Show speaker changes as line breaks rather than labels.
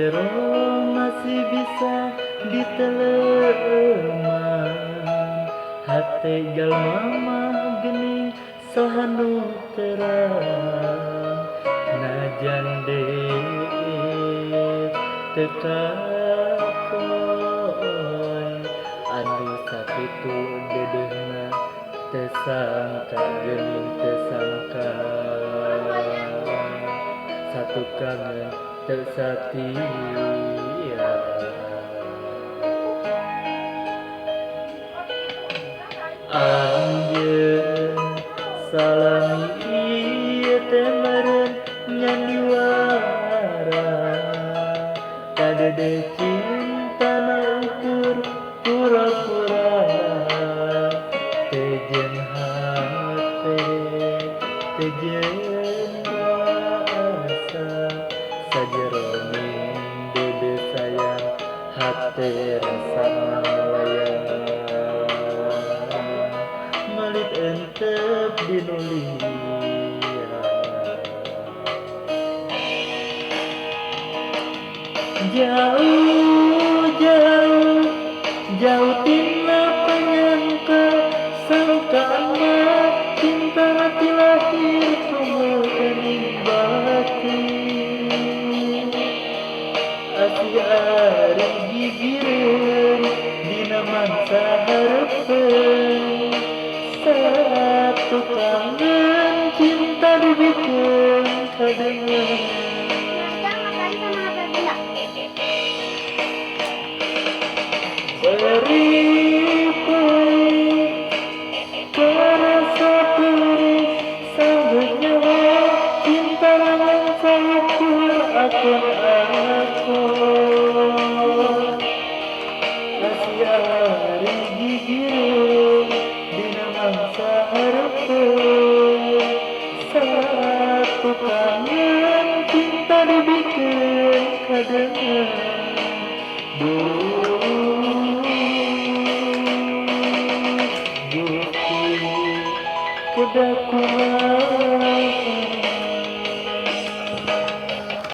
Sajero masih bisa ditelema, hate jalma mah geuning sahanu terang. Najan deui teu kapoe, anu sakitu dedeungna teu sangka geuning teu sangka. Satu kangen teu satia. Anjeun salami ieu teh meureun nyandiwara, kadede cintana ukur pura-pura. Teu jeung hate teu jeung rasa, sajero dede sayang hate rasa melayang. Melit entep dinu liar, jauh jauh jauh tina panyangka, sangka mah cinta hati lahir tumukeun batin. Asuh ari gigireun dina mangsa hareupeun, satu kangen cinta dibikeun kadengeun. Perih terasa perih sambut nyawa, cinta yang saukur akun. Asuh ari gigireun dina mangsa hareupeun, satu kangen cinta dibikeun kadengeun. Gusti kedah kumaha